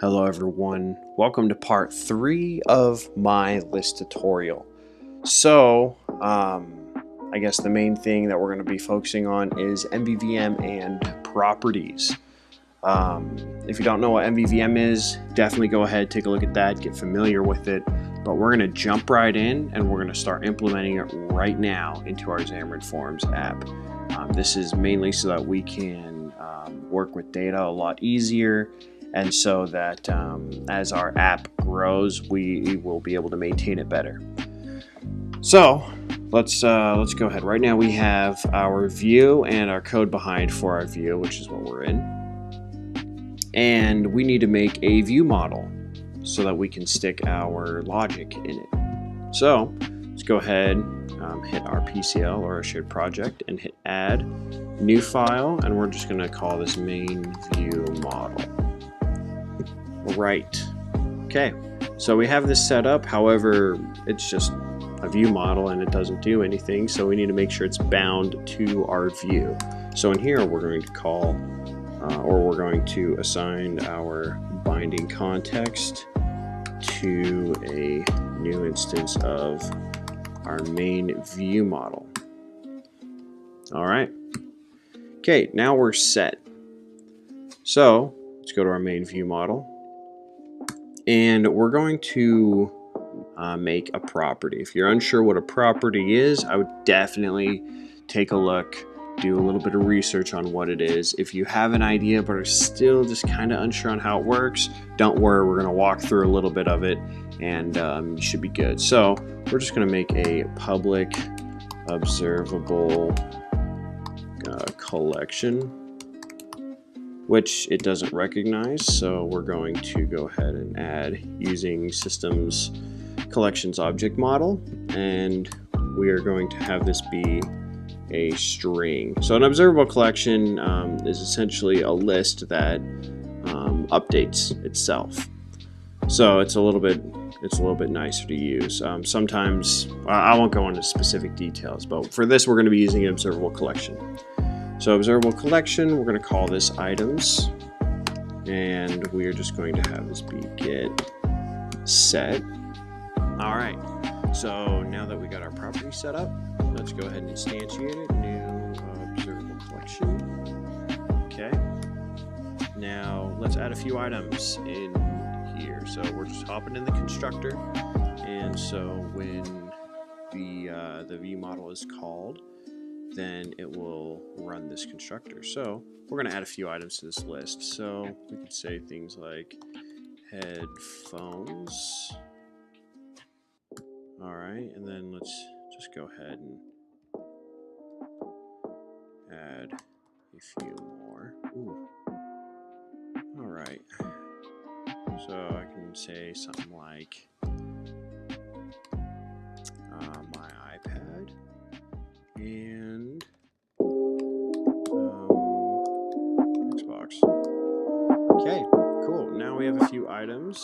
Hello everyone, welcome to part 3 of my list tutorial. So, I guess the main thing that we're going to be focusing on is MVVM and properties. If you don't know what MVVM is, definitely go ahead, take a look at that, get familiar with it. But we're going to jump right in and we're going to start implementing it right now into our Xamarin.Forms app. This is mainly so that we can work with data a lot easier, and so that as our app grows, we will be able to maintain it better. So let's go ahead. Right now we have our view and our code behind for our view, which is what we're in. And we need to make a view model so that we can stick our logic in it. So let's go ahead, hit our PCL or our shared project and hit add new file, and we're just going to call this main view model. Right. Okay, so we have this set up. However, it's just a view model and it doesn't do anything, so we need to make sure it's bound to our view. So in here we're going to call we're going to assign our binding context to a new instance of our main view model. All right. Okay, now we're set. So let's go to our main view model. And we're going to make a property. If you're unsure what a property is, I would definitely take a look, do a little bit of research on what it is. If you have an idea but are still just kind of unsure on how it works, don't worry, we're going to walk through a little bit of it and you should be good. So we're just going to make a public observable collection, which it doesn't recognize, so we're going to go ahead and add using systems collections object model, and we are going to have this be a string. So an observable collection is essentially a list that updates itself. So it's a little bit nicer to use. Sometimes I won't go into specific details, but for this we're going to be using an observable collection. So observable collection, we're going to call this items, and we are just going to have this be get set. All right, so now that we got our property set up, let's go ahead and instantiate it. New observable collection. Okay. Now let's add a few items in here. So we're just hopping in the constructor, and so when the view model is called, then it will run this constructor. So we're going to add a few items to this list. So we could say things like headphones. All right, and then let's just go ahead and add a few more. Ooh. All right. So I can say something like my iPad and Xbox. Okay, cool. Now we have a few items.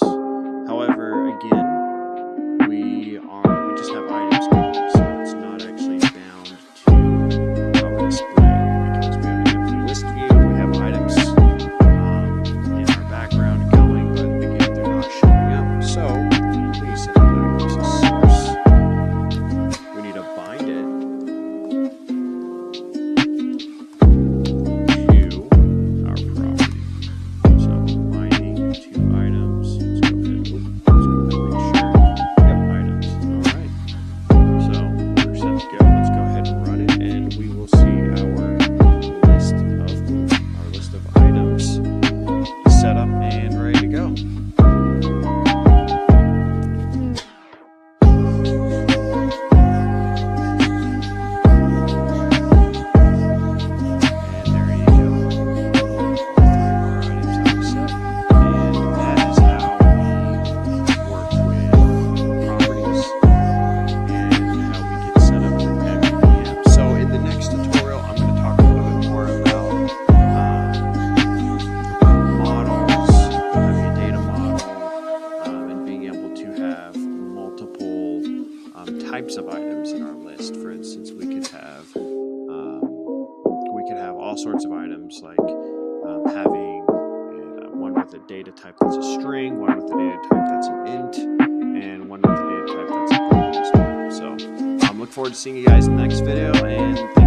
However, again, we just have items going, so it's not actually bound to our display because we have an empty list view. We have items in our background going, but again, they're not showing up. So we set up as a source. We need to bind it to our property. So binding to items. Let's go ahead and make sure we have items. All right. So we're set to go. data type that's a string, one with a data type that's an int, and one with a data type that's a boolean as well. So look forward to seeing you guys in the next video, and thank you.